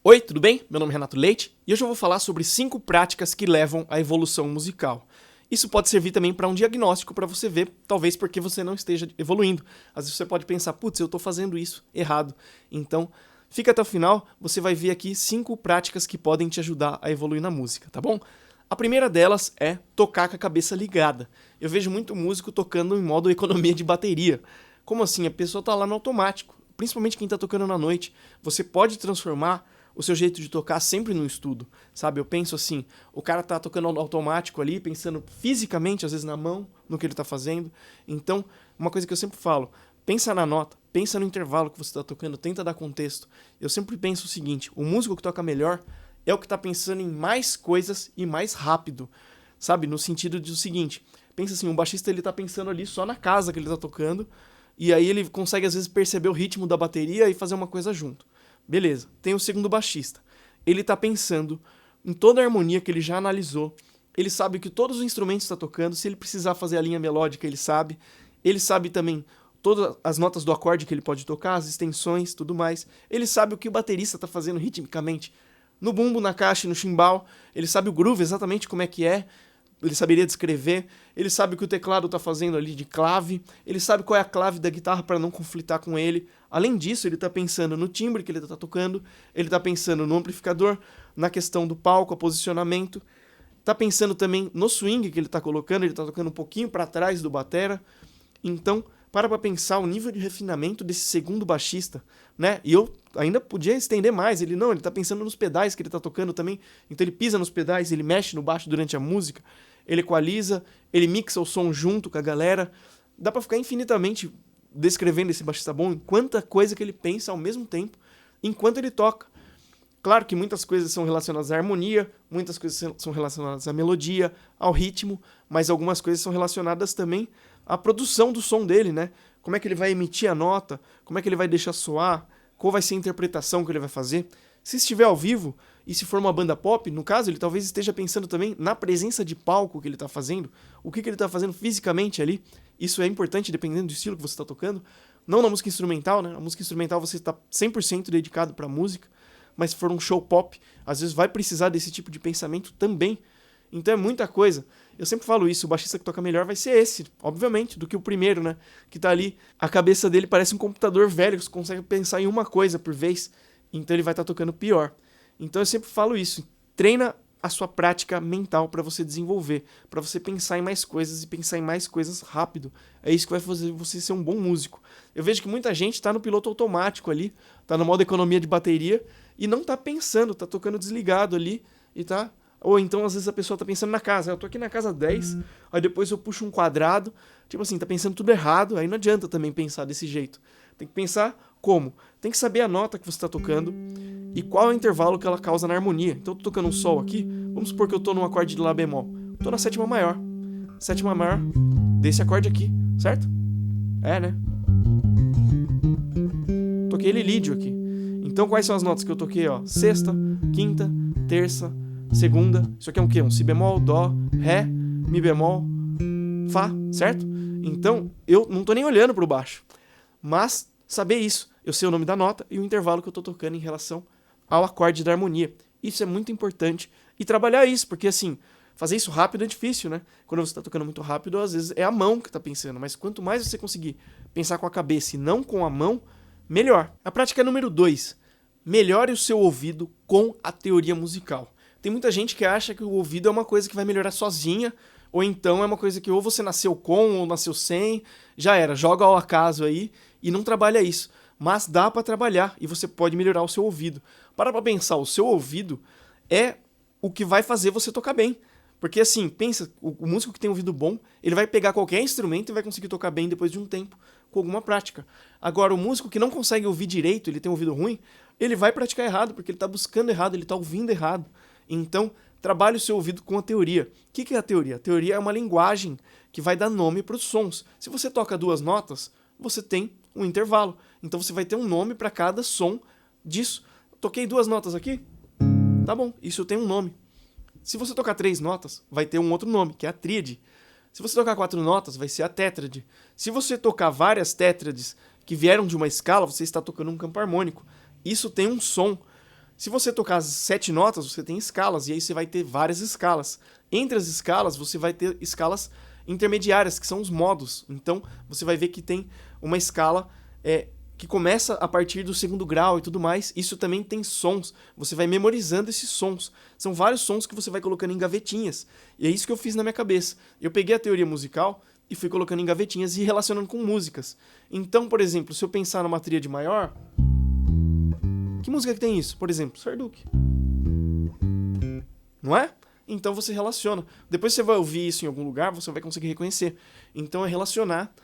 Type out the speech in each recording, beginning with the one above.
Oi, tudo bem? Meu nome é Renato Leite e hoje eu vou falar sobre 5 práticas que levam à evolução musical. Isso pode servir também para um diagnóstico para você ver, talvez porque você não esteja evoluindo. Às vezes você pode pensar, putz, eu estou fazendo isso errado. Então, fica até o final, você vai ver aqui 5 práticas que podem te ajudar a evoluir na música, tá bom? A primeira delas é tocar com a cabeça ligada. Eu vejo muito músico tocando em modo economia de bateria. Como assim? A pessoa está lá no automático, principalmente quem está tocando na noite. Você pode transformar o seu jeito de tocar sempre no estudo, sabe? Eu penso assim, o cara tá tocando no automático ali, pensando fisicamente, às vezes na mão, no que ele tá fazendo. Então, uma coisa que eu sempre falo, pensa na nota, pensa no intervalo que você tá tocando, tenta dar contexto. Eu sempre penso o seguinte, o músico que toca melhor é o que tá pensando em mais coisas e mais rápido, sabe? No sentido de o seguinte, pensa assim, um baixista ele tá pensando ali só na casa que ele tá tocando, e aí ele consegue às vezes perceber o ritmo da bateria e fazer uma coisa junto. Beleza, tem o segundo baixista. Ele tá pensando em toda a harmonia que ele já analisou. Ele sabe que todos os instrumentos está tocando. Se ele precisar fazer a linha melódica, ele sabe. Ele sabe também todas as notas do acorde que ele pode tocar, as extensões, tudo mais. Ele sabe o que o baterista está fazendo ritmicamente. No bumbo, na caixa e no chimbal. Ele sabe o groove exatamente como é que é. Ele saberia descrever, ele sabe o que o teclado está fazendo ali de clave, ele sabe qual é a clave da guitarra para não conflitar com ele. Além disso, ele está pensando no timbre que ele está tocando, ele está pensando no amplificador, na questão do palco, o posicionamento, está pensando também no swing que ele está colocando, ele está tocando um pouquinho para trás do batera. Então, para pensar o nível de refinamento desse segundo baixista, né? E eu ainda podia estender mais. Ele tá pensando nos pedais que ele tá tocando também. Então ele pisa nos pedais, ele mexe no baixo durante a música, ele equaliza, ele mixa o som junto com a galera. Dá pra ficar infinitamente descrevendo esse baixista bom, quanta coisa que ele pensa ao mesmo tempo, enquanto ele toca. Claro que muitas coisas são relacionadas à harmonia, muitas coisas são relacionadas à melodia, ao ritmo, mas algumas coisas são relacionadas também à produção do som dele, né? Como é que ele vai emitir a nota, como é que ele vai deixar soar, qual vai ser a interpretação que ele vai fazer. Se estiver ao vivo, e se for uma banda pop, no caso, ele talvez esteja pensando também na presença de palco que ele está fazendo, o que ele está fazendo fisicamente ali. Isso é importante dependendo do estilo que você está tocando. Não na música instrumental, né? A música instrumental você está 100% dedicado para a música, mas se for um show pop, às vezes vai precisar desse tipo de pensamento também. Então é muita coisa. Eu sempre falo isso, o baixista que toca melhor vai ser esse, obviamente, do que o primeiro, né? Que tá ali, a cabeça dele parece um computador velho, que consegue pensar em uma coisa por vez, então ele vai estar tocando pior. Então eu sempre falo isso, treina a sua prática mental para você desenvolver, para você pensar em mais coisas e pensar em mais coisas rápido. É isso que vai fazer você ser um bom músico. Eu vejo que muita gente tá no piloto automático ali, tá no modo economia de bateria e não tá pensando, tá tocando desligado ali e tá. Ou então, às vezes, a pessoa tá pensando na casa. Eu tô aqui na casa 10, aí depois eu puxo um quadrado. Tipo assim, tá pensando tudo errado. Aí não adianta também pensar desse jeito. Tem que pensar como? Tem que saber a nota que você tá tocando e qual é o intervalo que ela causa na harmonia. Então, eu tô tocando um sol aqui. Vamos supor que eu tô num acorde de Lá bemol. Tô na sétima maior. Sétima maior desse acorde aqui, certo? É, né? Toquei ele lídio aqui. Então, quais são as notas que eu toquei, ó? Sexta, quinta, terça, segunda. Isso aqui é um quê? Um si bemol, dó, ré, mi bemol, fá, certo? Então, eu não tô nem olhando pro baixo. Mas, saber isso. Eu sei o nome da nota e o intervalo que eu tô tocando em relação ao acorde da harmonia. Isso é muito importante. E trabalhar isso, porque assim, fazer isso rápido é difícil, né? Quando você tá tocando muito rápido, às vezes é a mão que tá pensando. Mas quanto mais você conseguir pensar com a cabeça e não com a mão, melhor. A prática número 2. Melhore o seu ouvido com a teoria musical. Tem muita gente que acha que o ouvido é uma coisa que vai melhorar sozinha, ou então é uma coisa que ou você nasceu com ou nasceu sem, já era, joga ao acaso aí e não trabalha isso. Mas dá pra trabalhar e você pode melhorar o seu ouvido. Para pra pensar, o seu ouvido é o que vai fazer você tocar bem. Porque assim, pensa, o músico que tem ouvido bom, ele vai pegar qualquer instrumento e vai conseguir tocar bem depois de um tempo, com alguma prática. Agora, o músico que não consegue ouvir direito, ele tem um ouvido ruim, ele vai praticar errado, porque ele está buscando errado, ele está ouvindo errado. Então, trabalhe o seu ouvido com a teoria. O que é a teoria? A teoria é uma linguagem que vai dar nome para os sons. Se você toca 2 notas, você tem um intervalo. Então, você vai ter um nome para cada som disso. Toquei 2 notas aqui? Tá bom, isso tem um nome. Se você tocar 3 notas, vai ter um outro nome, que é a tríade. Se você tocar 4 notas, vai ser a tétrade. Se você tocar várias tétrades que vieram de uma escala, você está tocando um campo harmônico. Isso tem um som. Se você tocar as 7 notas, você tem escalas, e aí você vai ter várias escalas. Entre as escalas, você vai ter escalas intermediárias, que são os modos. Então, você vai ver que tem uma escala que começa a partir do 2º grau e tudo mais. Isso também tem sons. Você vai memorizando esses sons. São vários sons que você vai colocando em gavetinhas. E é isso que eu fiz na minha cabeça. Eu peguei a teoria musical e fui colocando em gavetinhas e relacionando com músicas. Então, por exemplo, se eu pensar numa tríade maior... Que música que tem isso? Por exemplo, Sarduque. Não é? Então você relaciona. Depois você vai ouvir isso em algum lugar, você vai conseguir reconhecer. Então é relacionar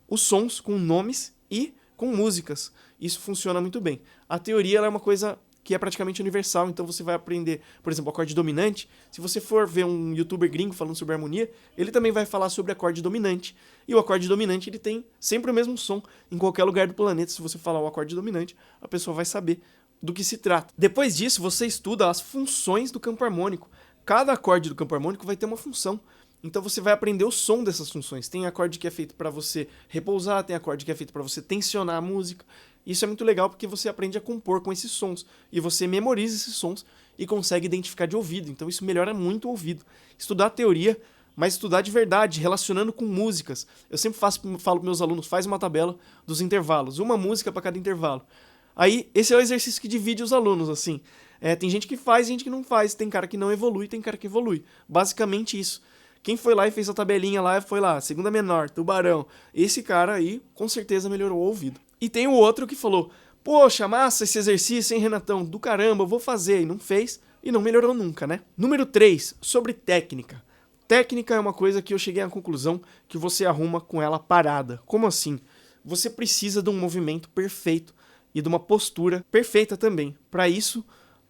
os sons com nomes e com músicas. Isso funciona muito bem. A teoria ela é uma coisa que é praticamente universal, então você vai aprender, por exemplo, acorde dominante. Se você for ver um youtuber gringo falando sobre harmonia, ele também vai falar sobre acorde dominante. E o acorde dominante ele tem sempre o mesmo som em qualquer lugar do planeta. Se você falar o acorde dominante, a pessoa vai saber do que se trata. Depois disso, você estuda as funções do campo harmônico. Cada acorde do campo harmônico vai ter uma função. Então você vai aprender o som dessas funções. Tem acorde que é feito para você repousar, tem acorde que é feito para você tensionar a música. Isso é muito legal porque você aprende a compor com esses sons. E você memoriza esses sons e consegue identificar de ouvido. Então isso melhora muito o ouvido. Estudar a teoria, mas estudar de verdade, relacionando com músicas. Eu sempre falo para meus alunos, faz uma tabela dos intervalos. Uma música para cada intervalo. Aí, esse é o exercício que divide os alunos, assim. Tem gente que faz e gente que não faz. Tem cara que não evolui, tem cara que evolui. Basicamente isso. Quem foi lá e fez a tabelinha lá, foi lá, segunda menor, tubarão. Esse cara aí, com certeza, melhorou o ouvido. E tem o outro que falou, poxa, massa esse exercício, hein, Renatão? Do caramba, eu vou fazer. E não fez, e não melhorou nunca, né? Número 3, sobre técnica. Técnica é uma coisa que eu cheguei à conclusão que você arruma com ela parada. Como assim? Você precisa de um movimento perfeito e de uma postura perfeita também. Para isso,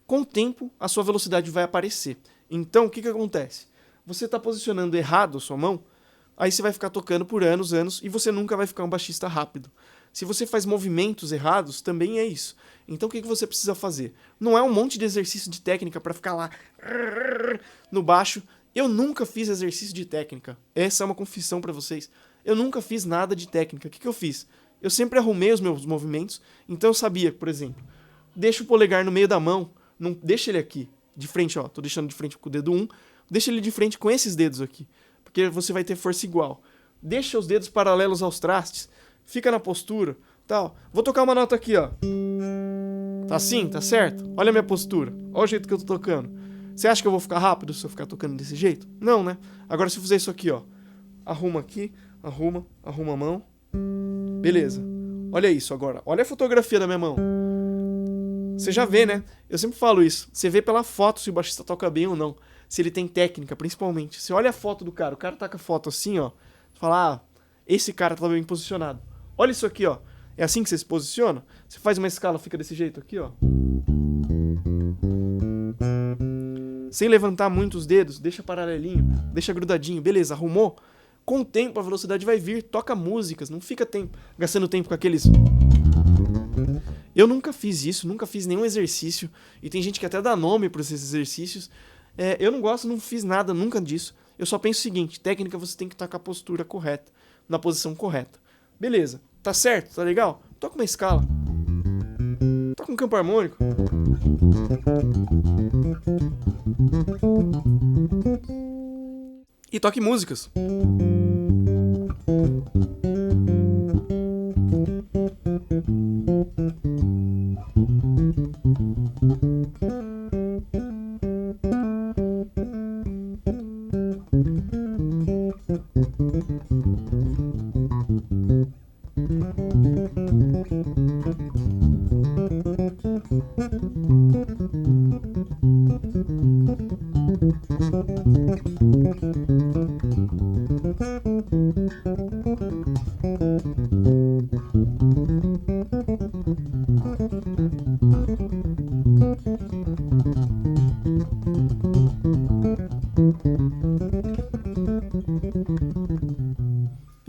com o tempo, a sua velocidade vai aparecer. Então, o que acontece? Você está posicionando errado a sua mão, aí você vai ficar tocando por anos, e você nunca vai ficar um baixista rápido. Se você faz movimentos errados, também é isso. Então, o que você precisa fazer? Não é um monte de exercício de técnica para ficar lá no baixo. Eu nunca fiz exercício de técnica. Essa é uma confissão para vocês. Eu nunca fiz nada de técnica. O que eu fiz? Eu sempre arrumei os meus movimentos, então eu sabia, por exemplo, deixa o polegar no meio da mão, não deixa ele aqui, de frente, ó, tô deixando de frente com o dedo 1, deixa ele de frente com esses dedos aqui, porque você vai ter força igual. Deixa os dedos paralelos aos trastes, fica na postura, tal. Vou tocar uma nota aqui, ó. Tá assim? Tá certo? Olha a minha postura, olha o jeito que eu tô tocando. Você acha que eu vou ficar rápido se eu ficar tocando desse jeito? Não, né? Agora se eu fizer isso aqui, ó, arruma aqui, arruma a mão. Beleza. Olha isso agora. Olha a fotografia da minha mão. Você já vê, né? Eu sempre falo isso. Você vê pela foto se o baixista toca bem ou não. Se ele tem técnica, principalmente. Você olha a foto do cara, o cara taca a foto assim, ó. Você fala, esse cara tá bem posicionado. Olha isso aqui, ó. É assim que você se posiciona? Você faz uma escala, fica desse jeito aqui, ó. Sem levantar muito os dedos, deixa paralelinho, deixa grudadinho. Beleza, arrumou? Com o tempo a velocidade vai vir, toca músicas, não fica gastando tempo com aqueles... Eu nunca fiz isso, nunca fiz nenhum exercício, e tem gente que até dá nome para esses exercícios. Eu não gosto, não fiz nada nunca disso. Eu só penso o seguinte, técnica você tem que estar com a postura correta, na posição correta. Beleza, tá certo, tá legal? Toca uma escala. Toca um campo harmônico. E toque músicas.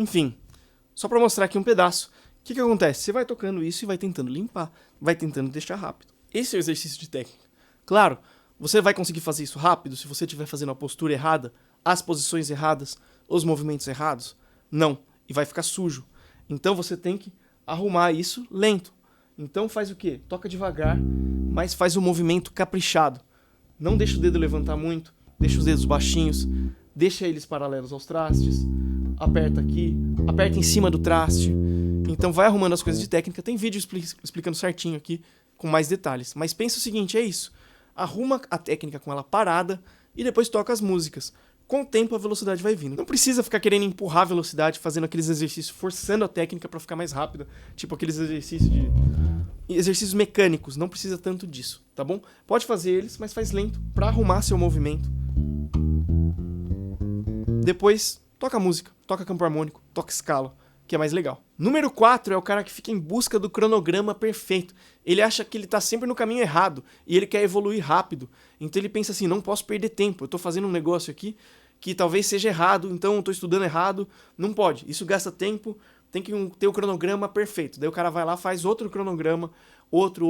Enfim, só para mostrar aqui um pedaço. O que acontece? Você vai tocando isso e vai tentando limpar, vai tentando deixar rápido. Esse é o exercício de técnica. Claro, você vai conseguir fazer isso rápido se você estiver fazendo a postura errada, as posições erradas, os movimentos errados? Não, e vai ficar sujo. Então você tem que arrumar isso lento. Então faz o quê? Toca devagar, mas faz o movimento caprichado. Não deixa o dedo levantar muito, deixa os dedos baixinhos, deixa eles paralelos aos trastes, aperta aqui, aperta em cima do traste. Então vai arrumando as coisas de técnica, tem vídeo explicando certinho aqui, com mais detalhes. Mas pensa o seguinte, é isso, arruma a técnica com ela parada e depois toca as músicas. Com o tempo a velocidade vai vindo. Não precisa ficar querendo empurrar a velocidade, fazendo aqueles exercícios, forçando a técnica para ficar mais rápida, tipo aqueles exercícios mecânicos, não precisa tanto disso, tá bom? Pode fazer eles, mas faz lento para arrumar seu movimento. Depois, toca música, toca campo harmônico, toca escala, que é mais legal. Número 4 é o cara que fica em busca do cronograma perfeito. Ele acha que ele tá sempre no caminho errado e ele quer evoluir rápido. Então ele pensa assim, não posso perder tempo, eu tô fazendo um negócio aqui que talvez seja errado, então eu tô estudando errado, não pode. Isso gasta tempo, tem que ter o cronograma perfeito. Daí o cara vai lá, faz outro cronograma, outro,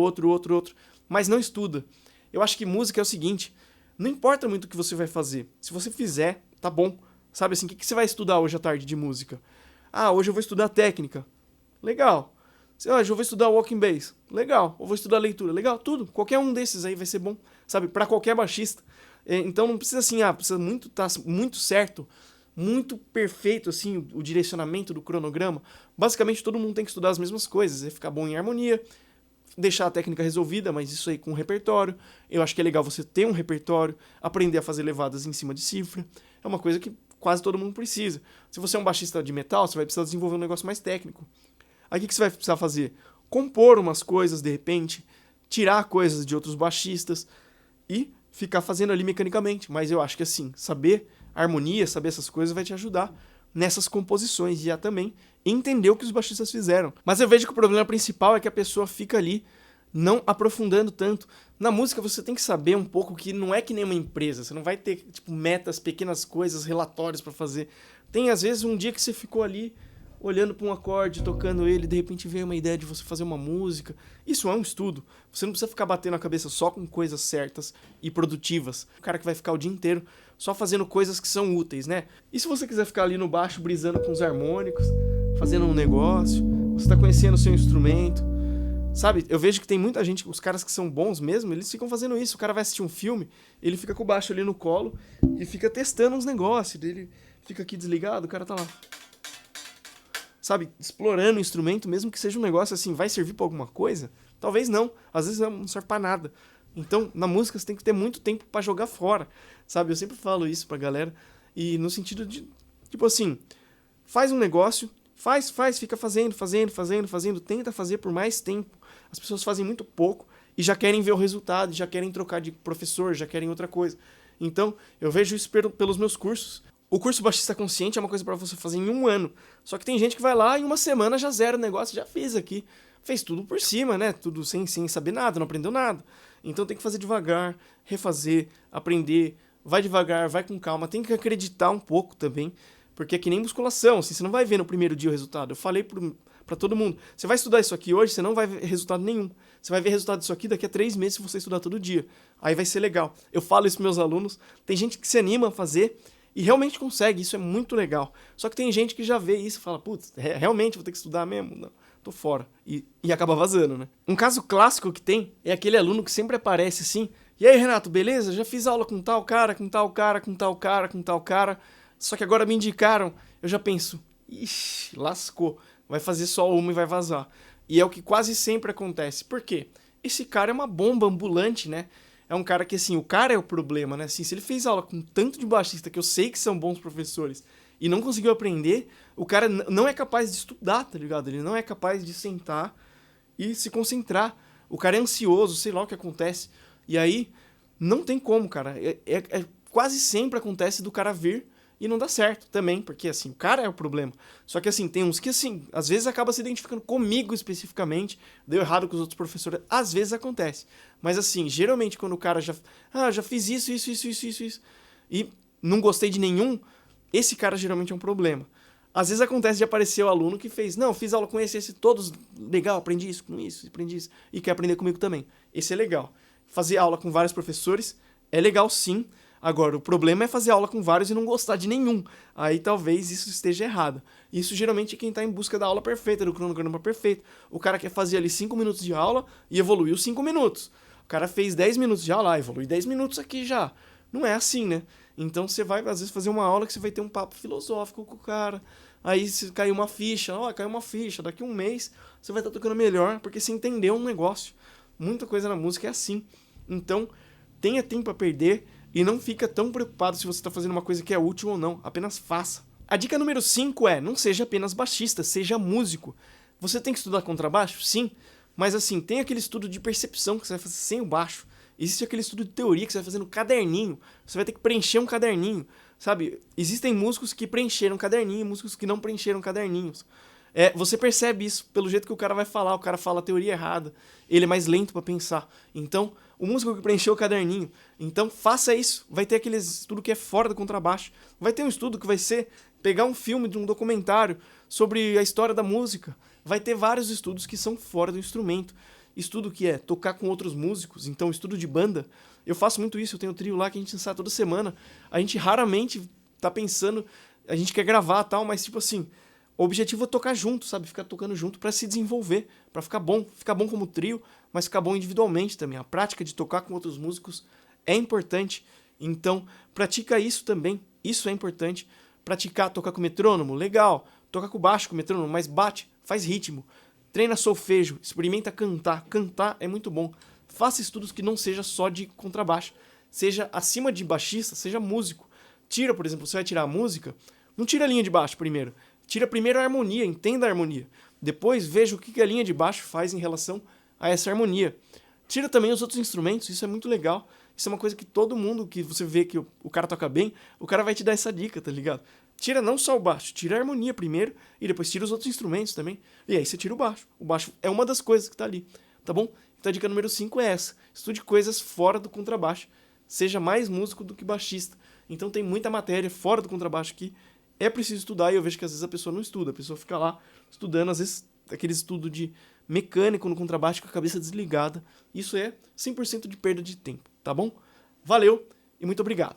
mas não estuda. Eu acho que música é o seguinte, não importa muito o que você vai fazer. Se você fizer, tá bom. Sabe assim, o que você vai estudar hoje à tarde de música? Ah, hoje eu vou estudar técnica. Legal. Hoje eu vou estudar walking bass. Legal. Ou vou estudar leitura. Legal, tudo. Qualquer um desses aí vai ser bom, sabe? Pra qualquer baixista. Então não precisa assim, precisa tá muito certo, muito perfeito assim o direcionamento do cronograma. Basicamente todo mundo tem que estudar as mesmas coisas, é ficar bom em harmonia, deixar a técnica resolvida, mas isso aí com repertório. Eu acho que é legal você ter um repertório, aprender a fazer levadas em cima de cifra. É uma coisa que quase todo mundo precisa. Se você é um baixista de metal, você vai precisar desenvolver um negócio mais técnico. Aí o que você vai precisar fazer? Compor umas coisas, de repente, tirar coisas de outros baixistas e ficar fazendo ali mecanicamente. Mas eu acho que assim, saber harmonia, saber essas coisas vai te ajudar nessas composições e já também entender o que os baixistas fizeram. Mas eu vejo que o problema principal é que a pessoa fica ali não aprofundando tanto. Na música você tem que saber um pouco que não é que nem uma empresa, você não vai ter tipo metas, pequenas coisas, relatórios pra fazer. Tem às vezes um dia que você ficou ali olhando para um acorde, tocando ele, de repente veio uma ideia de você fazer uma música. Isso é um estudo. Você não precisa ficar batendo a cabeça só com coisas certas e produtivas. O cara que vai ficar o dia inteiro só fazendo coisas que são úteis, né? E se você quiser ficar ali no baixo brisando com os harmônicos, fazendo um negócio, você está conhecendo o seu instrumento, sabe? Eu vejo que tem muita gente, os caras que são bons mesmo, eles ficam fazendo isso. O cara vai assistir um filme, ele fica com o baixo ali no colo e fica testando uns negócios. Ele fica aqui desligado, o cara tá lá, sabe, explorando o instrumento, mesmo que seja um negócio assim, vai servir pra alguma coisa? Talvez não, às vezes não serve pra nada. Então, na música você tem que ter muito tempo pra jogar fora, sabe? Eu sempre falo isso pra galera, e no sentido de, tipo assim, faz um negócio, fica fazendo, tenta fazer por mais tempo. As pessoas fazem muito pouco e já querem ver o resultado, já querem trocar de professor, já querem outra coisa. Então, eu vejo isso pelos meus cursos. O curso Baixista Consciente é uma coisa pra você fazer em 1 ano. Só que tem gente que vai lá e em 1 semana já zera o negócio, já fez aqui. Fez tudo por cima, né? Tudo sem saber nada, não aprendeu nada. Então tem que fazer devagar, refazer, aprender. Vai devagar, vai com calma. Tem que acreditar um pouco também. Porque é que nem musculação, assim, você não vai ver no primeiro dia o resultado. Eu falei pra todo mundo, você vai estudar isso aqui hoje, você não vai ver resultado nenhum. Você vai ver resultado disso aqui daqui a 3 meses se você estudar todo dia. Aí vai ser legal. Eu falo isso pros meus alunos. Tem gente que se anima a fazer e realmente consegue, isso é muito legal. Só que tem gente que já vê isso e fala, putz, realmente vou ter que estudar mesmo? Não, tô fora. E acaba vazando, né? Um caso clássico que tem é aquele aluno que sempre aparece assim, e aí, Renato, beleza? Já fiz aula com tal cara, com tal cara, com tal cara, com tal cara, só que agora me indicaram. Eu já penso, ixi, lascou. Vai fazer só uma e vai vazar. E é o que quase sempre acontece. Por quê? Esse cara é uma bomba ambulante, né? É um cara que, assim, o cara é o problema, né? Assim, se ele fez aula com tanto de baixista que eu sei que são bons professores e não conseguiu aprender, o cara não é capaz de estudar, tá ligado? Ele não é capaz de sentar e se concentrar. O cara é ansioso, sei lá o que acontece. E aí, não tem como, cara. Quase sempre acontece do cara vir e não dá certo também, porque, assim, o cara é o problema. Só que, assim, tem uns que, assim, às vezes acaba se identificando comigo especificamente, deu errado com os outros professores, às vezes acontece. Mas, assim, geralmente quando o cara já fiz isso, e não gostei de nenhum, esse cara geralmente é um problema. Às vezes acontece de aparecer o aluno que fez, não, fiz aula com esse, todos, legal, aprendi isso, e quer aprender comigo também. Esse é legal. Fazer aula com vários professores é legal sim, Agora, o problema é fazer aula com vários e não gostar de nenhum. Aí talvez isso esteja errado. Isso geralmente é quem tá em busca da aula perfeita, do cronograma perfeito. O cara quer fazer ali 5 minutos de aula e evoluiu 5 minutos. O cara fez 10 minutos de aula, evolui 10 minutos aqui já. Não é assim, né? Então você vai, às vezes, fazer uma aula que você vai ter um papo filosófico com o cara. Aí se caiu uma ficha, caiu uma ficha, daqui a um mês você vai estar tocando melhor, porque você entendeu um negócio. Muita coisa na música é assim. Então, tenha tempo a perder e não fica tão preocupado se você está fazendo uma coisa que é útil ou não, apenas faça. A dica número 5 é, não seja apenas baixista, seja músico. Você tem que estudar contrabaixo? Sim, mas assim, tem aquele estudo de percepção que você vai fazer sem o baixo. Existe aquele estudo de teoria que você vai fazer no caderninho. Você vai ter que preencher um caderninho, sabe? Existem músicos que preencheram caderninho e músicos que não preencheram caderninhos. Você percebe isso pelo jeito que o cara vai falar. O cara fala a teoria errada. Ele é mais lento para pensar. Então, o músico que preencheu o caderninho. Então, faça isso. Vai ter aquele estudo que é fora do contrabaixo. Vai ter um estudo que vai ser pegar um filme de um documentário sobre a história da música. Vai ter vários estudos que são fora do instrumento. Estudo que é tocar com outros músicos. Então, estudo de banda. Eu faço muito isso. Eu tenho um trio lá que a gente ensaia toda semana. A gente raramente tá pensando... A gente quer gravar e tal, mas tipo assim... O objetivo é tocar junto, sabe? Ficar tocando junto para se desenvolver, para ficar bom como trio, mas ficar bom individualmente também. A prática de tocar com outros músicos é importante, então pratica isso também, isso é importante. Praticar, tocar com metrônomo, legal. Tocar com baixo com metrônomo, mas bate, faz ritmo. Treina solfejo, experimenta cantar. Cantar é muito bom. Faça estudos que não seja só de contrabaixo. Seja acima de baixista, seja músico. Tira, por exemplo, você vai tirar a música, não tira a linha de baixo primeiro. Tira primeiro a harmonia, entenda a harmonia. Depois veja o que a linha de baixo faz em relação a essa harmonia. Tira também os outros instrumentos, isso é muito legal. Isso é uma coisa que todo mundo que você vê que o cara toca bem, o cara vai te dar essa dica, tá ligado? Tira não só o baixo, tira a harmonia primeiro e depois tira os outros instrumentos também. E aí você tira o baixo. O baixo é uma das coisas que tá ali, tá bom? Então a dica número 5 é essa. Estude coisas fora do contrabaixo. Seja mais músico do que baixista. Então tem muita matéria fora do contrabaixo que é preciso estudar, e eu vejo que às vezes a pessoa não estuda, a pessoa fica lá estudando, às vezes aquele estudo de mecânico no contrabaixo com a cabeça desligada. Isso é 100% de perda de tempo, tá bom? Valeu e muito obrigado!